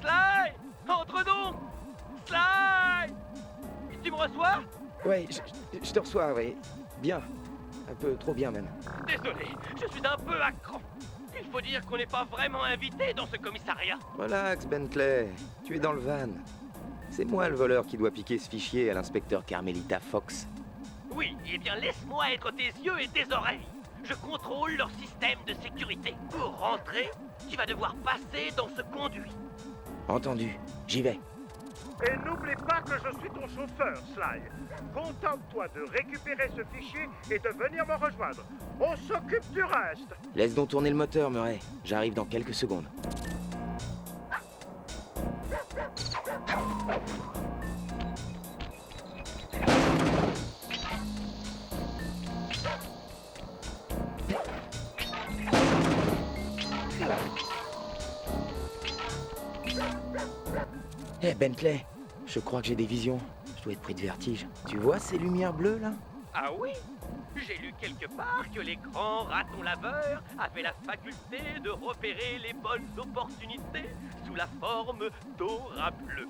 Sly! Entre donc! Sly! Tu me reçois? Ouais, je te reçois, ouais. Bien. Un peu trop bien, même. Désolé, je suis un peu à cran. Il faut dire qu'on n'est pas vraiment invité dans ce commissariat. Relax, Bentley. Tu es dans le van. C'est moi le voleur qui doit piquer ce fichier à l'inspecteur Carmelita Fox. Oui, eh bien laisse-moi être tes yeux et tes oreilles. Je contrôle leur système de sécurité. Pour rentrer, tu vas devoir passer dans ce conduit. Entendu. J'y vais. Et n'oublie pas que je suis ton chauffeur, Sly. Contente-toi de récupérer ce fichier et de venir me rejoindre. On s'occupe du reste. Laisse donc tourner le moteur, Murray. J'arrive dans quelques secondes. Hé, Bentley, je crois que j'ai des visions. Je dois être pris de vertige. Tu vois ces lumières bleues, là? Ah oui? J'ai lu quelque part que les grands ratons laveurs avaient la faculté de repérer les bonnes opportunités sous la forme d'aura bleu.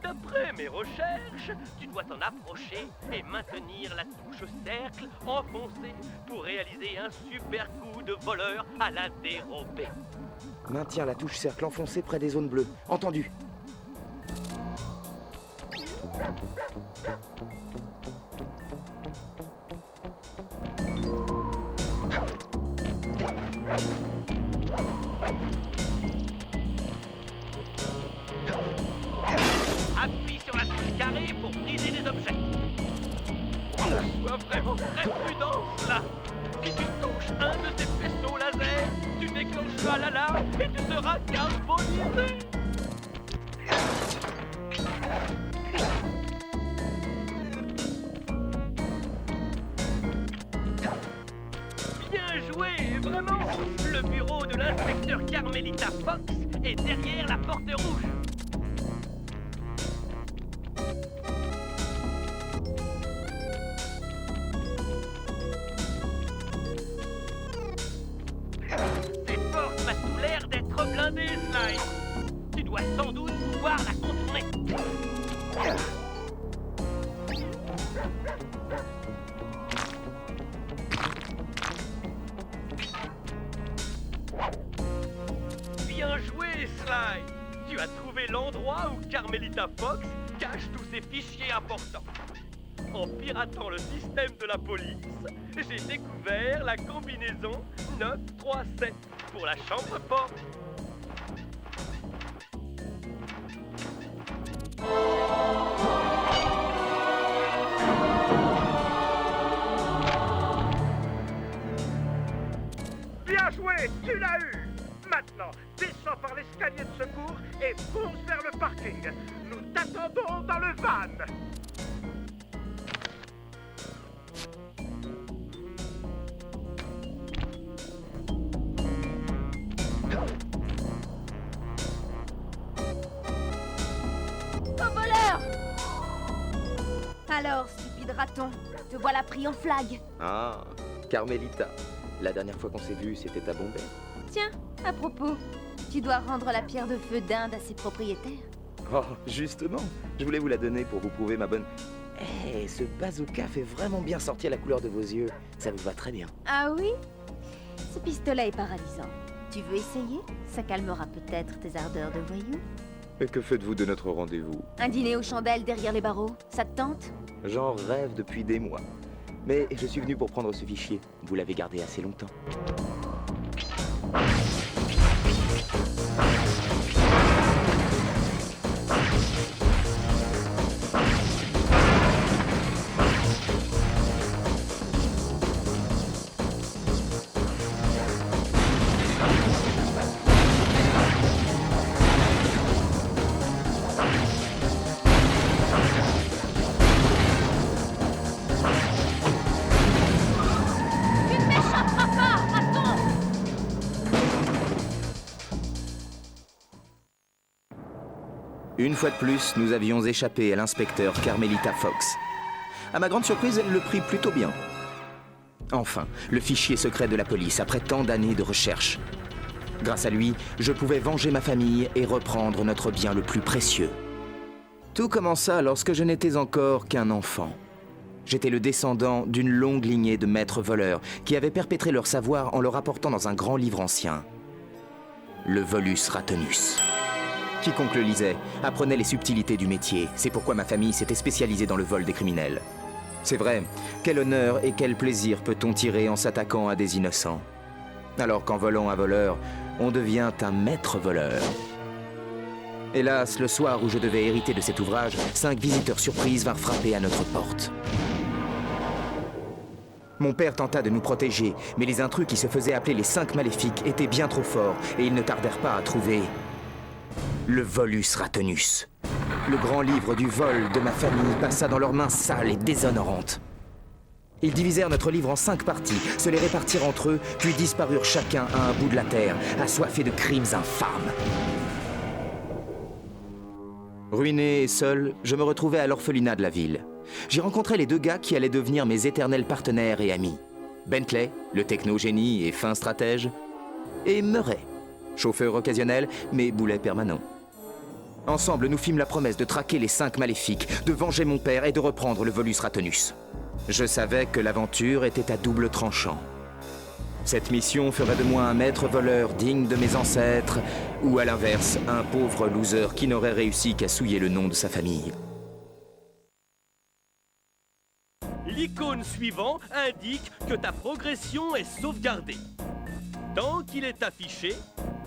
D'après mes recherches, tu dois t'en approcher et maintenir la touche cercle enfoncée pour réaliser un super coup de voleur à la dérobée. Maintiens la touche cercle enfoncée près des zones bleues. Entendu. Appuie sur la touche carrée pour briser des objets. Sois vraiment très prudent, là. Si tu touches un de ces faisceaux laser, tu déclencheras l'alarme et tu seras carbonisé. Bien joué, vraiment. Le bureau de l'inspecteur Carmelita Fox est derrière la porte rouge. Cette porte m'a tout l'air d'être blindée, Sly. Tu dois sans doute pouvoir la contourner. Bien joué, Sly. Tu as trouvé l'endroit où Carmelita Fox cache tous ses fichiers importants. En piratant le système de la police, j'ai découvert la combinaison 937 pour la chambre forte. Bien joué, tu l'as eu. Maintenant, descends par l'escalier de secours et fonce vers le parking. Nous t'attendons dans le van. Au voleur! Alors, stupide raton, te voilà pris en flag. Ah, Carmelita. La dernière fois qu'on s'est vu, c'était à Bombay. Tiens, à propos, tu dois rendre la pierre de feu d'Inde à ses propriétaires. Oh, justement, je voulais vous la donner pour vous prouver ma bonne... Eh, ce bazooka fait vraiment bien sortir la couleur de vos yeux. Ça vous va très bien. Ah oui? Ce pistolet est paralysant. Tu veux essayer? Ça calmera peut-être tes ardeurs de voyou. Et que faites-vous de notre rendez-vous? Un dîner aux chandelles derrière les barreaux, ça te tente? J'en rêve depuis des mois. Mais je suis venu pour prendre ce fichier. Vous l'avez gardé assez longtemps. Une fois de plus, nous avions échappé à l'inspecteur Carmelita Fox. À ma grande surprise, elle le prit plutôt bien. Enfin, le fichier secret de la police après tant d'années de recherche. Grâce à lui, je pouvais venger ma famille et reprendre notre bien le plus précieux. Tout commença lorsque je n'étais encore qu'un enfant. J'étais le descendant d'une longue lignée de maîtres voleurs qui avaient perpétré leur savoir en le rapportant dans un grand livre ancien. Le Volus Ratonus. Quiconque le lisait apprenait les subtilités du métier. C'est pourquoi ma famille s'était spécialisée dans le vol des criminels. C'est vrai, quel honneur et quel plaisir peut-on tirer en s'attaquant à des innocents? Alors qu'en volant un voleur, on devient un maître voleur. Hélas, le soir où je devais hériter de cet ouvrage, 5 visiteurs surprises vinrent frapper à notre porte. Mon père tenta de nous protéger, mais les intrus qui se faisaient appeler les 5 maléfiques étaient bien trop forts et ils ne tardèrent pas à trouver le Volus Ratonus. Le grand livre du vol de ma famille passa dans leurs mains sales et déshonorantes. Ils divisèrent notre livre en 5 parties, se les répartirent entre eux, puis disparurent chacun à un bout de la terre, assoiffés de crimes infâmes. Ruiné et seul, je me retrouvais à l'orphelinat de la ville. J'y rencontrais les 2 gars qui allaient devenir mes éternels partenaires et amis. Bentley, le technogénie et fin stratège, et Murray, chauffeur occasionnel mais boulet permanent. Ensemble, nous fîmes la promesse de traquer les 5 maléfiques, de venger mon père et de reprendre le Volus Ratonus. Je savais que l'aventure était à double tranchant. Cette mission ferait de moi un maître voleur digne de mes ancêtres, ou à l'inverse, un pauvre loser qui n'aurait réussi qu'à souiller le nom de sa famille. L'icône suivant indique que ta progression est sauvegardée. Tant qu'il est affiché,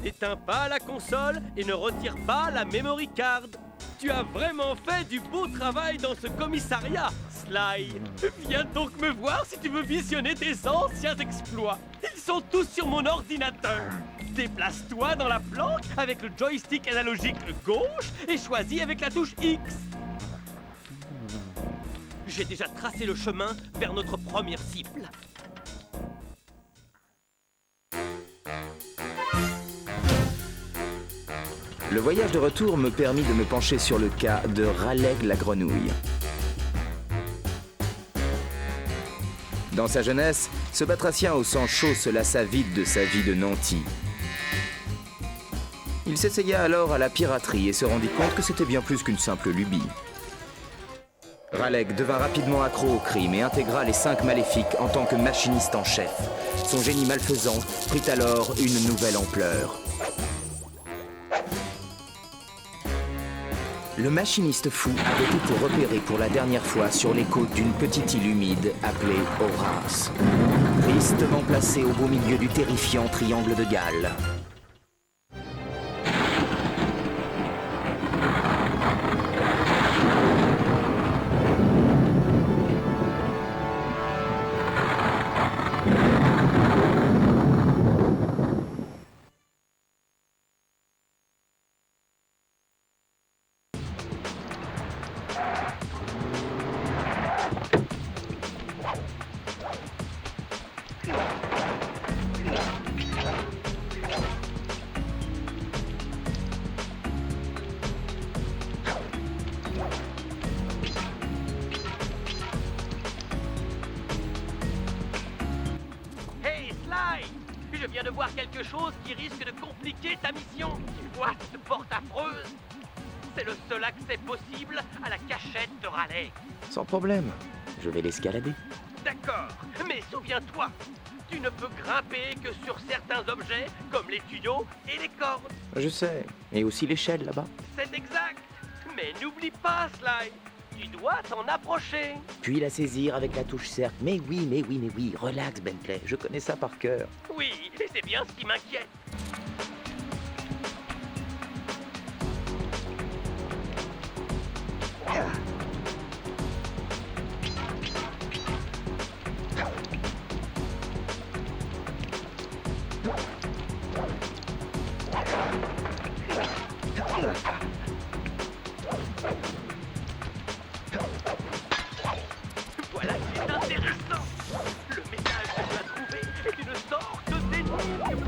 n'éteins pas la console et ne retire pas la memory card. Tu as vraiment fait du beau travail dans ce commissariat, Sly. Viens donc me voir si tu veux visionner tes anciens exploits. Ils sont tous sur mon ordinateur. Déplace-toi dans la planque avec le joystick analogique gauche et choisis avec la touche X. J'ai déjà tracé le chemin vers notre première cible. Le voyage de retour me permit de me pencher sur le cas de Raleigh la grenouille. Dans sa jeunesse, ce batracien au sang chaud se lassa vite de sa vie de nanti. Il s'essaya alors à la piraterie et se rendit compte que c'était bien plus qu'une simple lubie. Raleigh devint rapidement accro au crime et intégra les 5 maléfiques en tant que machiniste en chef. Son génie malfaisant prit alors une nouvelle ampleur. Le machiniste fou avait été repéré pour la dernière fois sur les côtes d'une petite île humide appelée Horace, tristement placée au beau milieu du terrifiant triangle de Galles. Je viens de voir quelque chose qui risque de compliquer ta mission. Tu vois cette porte affreuse? C'est le seul accès possible à la cachette de Raleigh. Sans problème, je vais l'escalader. D'accord, mais souviens-toi, tu ne peux grimper que sur certains objets, comme les tuyaux et les cordes. Je sais, et aussi l'échelle là-bas. C'est exact, mais n'oublie pas, Sly. Tu dois t'en approcher. Puis la saisir avec la touche cercle. Mais oui, relax Bentley, je connais ça par cœur. Oui, et c'est bien ce qui m'inquiète. Voilà qui est intéressant. Le message que tu as trouvé est une sorte d'énigme.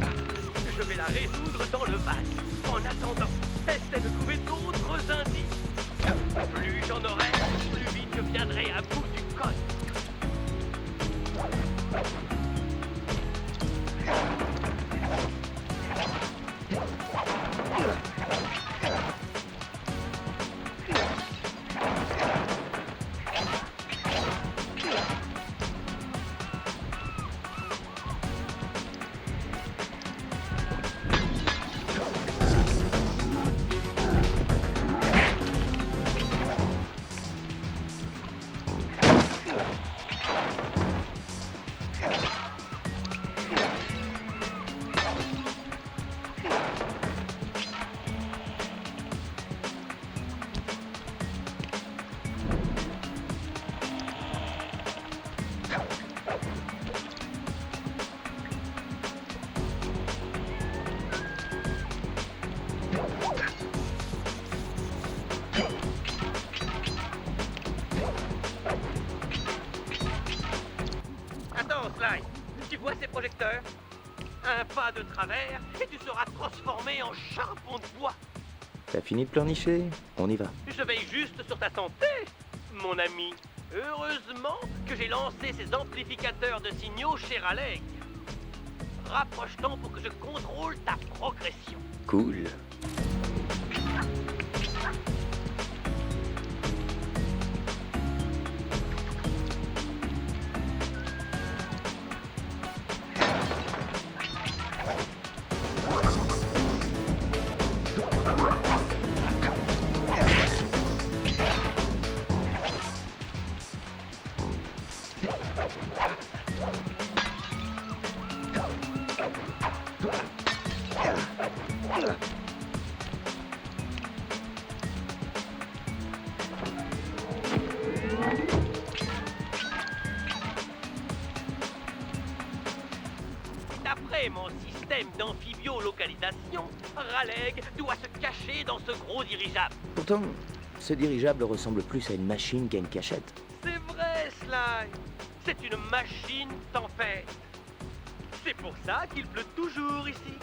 ces projecteurs. Un pas de travers et tu seras transformé en charbon de bois. T'as fini de pleurnicher? On y va. Je veille juste sur ta santé, mon ami. Heureusement que j'ai lancé ces amplificateurs de signaux chez Raleigh. Rapproche-t'en pour que je contrôle ta progression. Cool. D'après mon système d'amphibiolocalisation, Raleigh doit se cacher dans ce gros dirigeable. Pourtant, ce dirigeable ressemble plus à une machine qu'à une cachette. C'est vrai, Sly. C'est une machine tempête. C'est pour ça qu'il pleut toujours ici.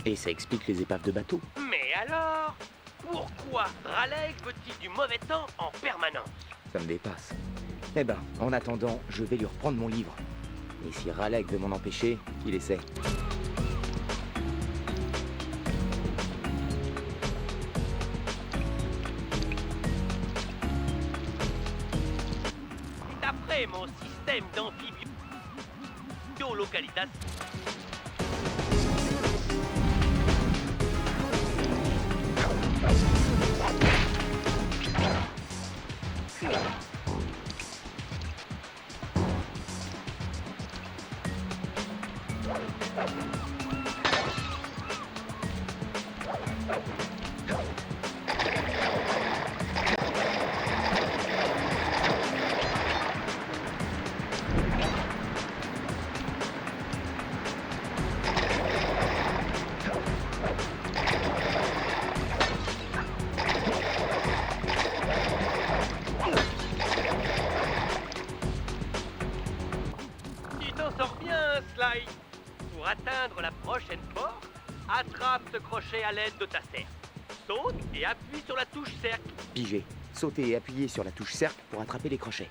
Et ça explique les épaves de bateaux. Mais alors, pourquoi Raleigh veut-il du mauvais temps en permanence? Ça me dépasse. Eh ben, en attendant, je vais lui reprendre mon livre. Et si Raleigh veut m'en empêcher, qu'il essaie. D'après mon système d'amphibiolocalisation... Tu t'en sors bien, Sly. Pour atteindre la prochaine porte, attrape ce crochet à l'aide de ta serpe. Saute et appuie sur la touche cercle. Pigé. Sauter et appuyer sur la touche cercle pour attraper les crochets.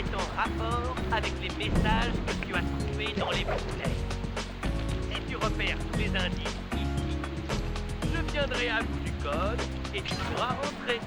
est en rapport avec les messages que tu as trouvés dans les bouteilles. Si tu repères tous les indices ici, je viendrai à bout du code et tu pourras rentrer.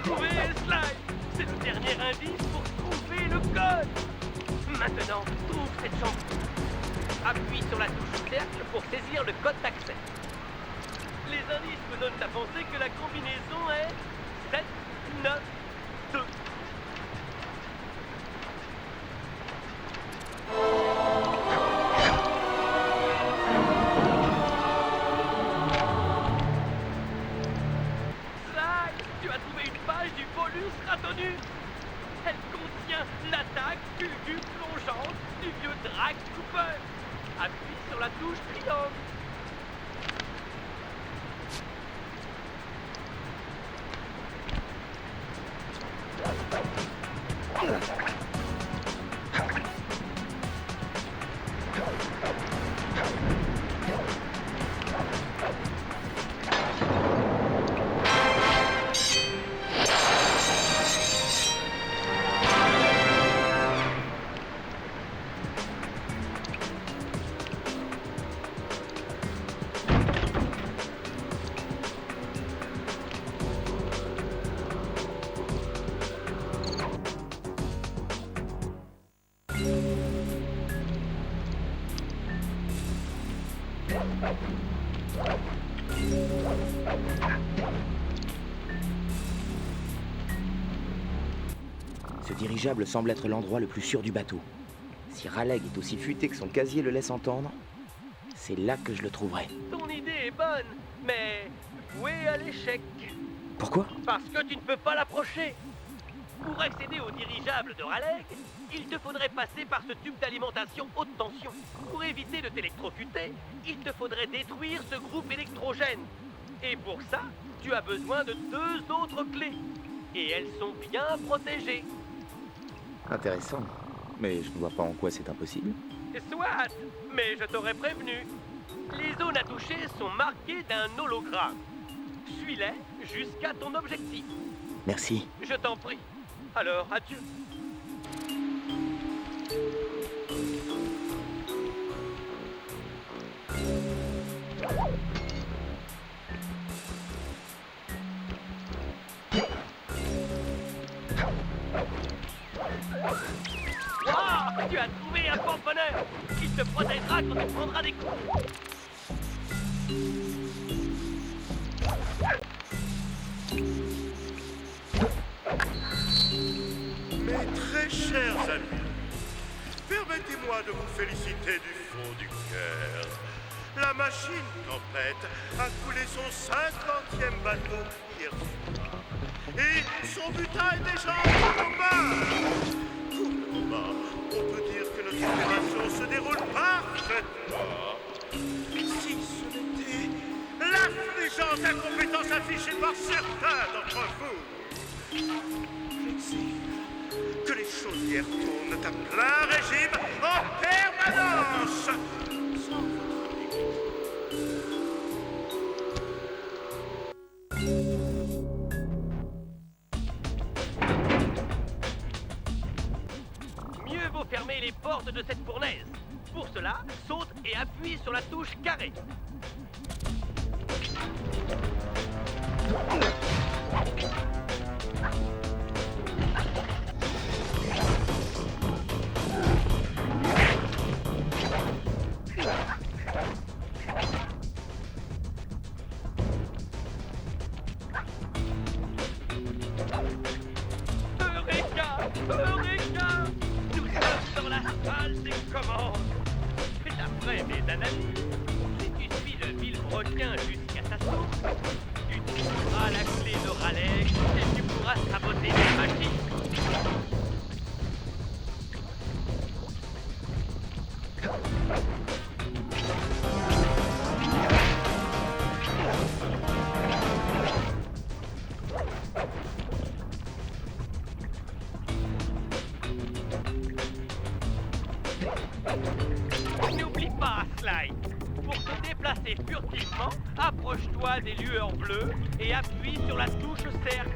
Trouver Sly. C'est le dernier indice pour trouver le code. Maintenant, trouve cette chanson. Appuie sur la touche cercle pour saisir le code d'accès. Les indices me donnent à penser que la combinaison est 7, 9, 2. Zai, tu as trouvé une page du Volus Ratonus. Elle contient l'attaque fulgure plongeante du vieux Drac Cooper. Appuie sur la touche triangle. Ce dirigeable semble être l'endroit le plus sûr du bateau. Si Raleigh est aussi futé que son casier le laisse entendre, c'est là que je le trouverai. Ton idée est bonne, mais vouée à l'échec. Pourquoi? Parce que tu ne peux pas l'approcher. Pour accéder au dirigeable de Raleigh, il te faudrait passer par ce tube d'alimentation haute tension. Pour éviter de t'électrocuter, il te faudrait détruire ce groupe électrogène. Et pour ça, tu as besoin de 2 autres clés. Et elles sont bien protégées. Intéressant. Mais je ne vois pas en quoi c'est impossible. Soit, mais je t'aurais prévenu. Les zones à toucher sont marquées d'un hologramme. Suis-les jusqu'à ton objectif. Merci. Je t'en prie. Alors, adieu. Wow, tu as trouvé un porte-bonheur. Il te protégera quand tu prendras des coups. Mes très chers amis, permettez-moi de vous féliciter du fond du cœur. La machine Tempête a coulé son 50e bateau hier soir. Et son butin est déjà en combat. Pour le moment, on peut dire que notre opération se déroule parfaitement. Si ce n'était l'affligeante incompétence affichée par certains d'entre vous. J'exige que les chaudières tournent à plein régime en permanence. Sans votre dégoût. Mieux vaut fermer les portes de cette fournaise. Pour cela, saute et appuie sur la touche carré. Eureka! Eureka! Nous sommes dans la salle des commandes. D'après mes analyses, si tu suis le vilebrequin jusqu'à sa source, tu trouveras la clé de Raleigh et tu pourras saboter la magie. N'oublie pas, Sly. Pour te déplacer furtivement, approche-toi des lueurs bleues et appuie sur la touche cercle.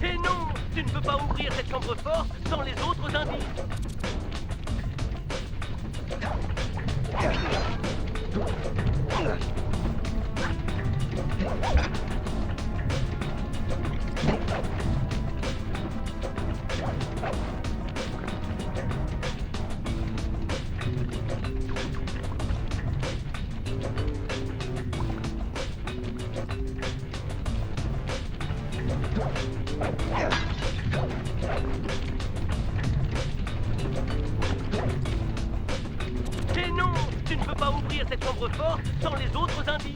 Et non, tu ne peux pas ouvrir cette chambre forte sans les autres indices. Et non, tu ne peux pas ouvrir cette chambre forte sans les autres indices.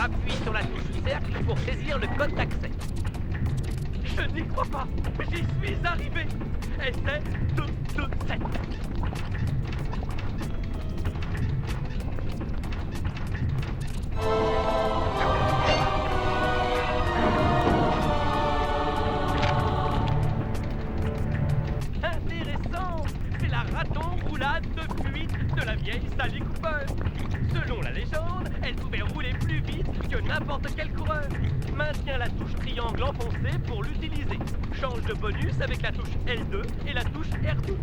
Appuie sur la touche cercle pour saisir le code d'accès. Je n'y crois pas. J'y suis arrivé. Essai 227. Intéressant. C'est la raton roulade de fuite de la vieille Sally Cooper. Selon la légende, elle pouvait rouler plus vite que n'importe quel coureur. Maintiens la touche triangle enfoncée pour l'utiliser. Change de bonus avec la touche L2 et la touche R2.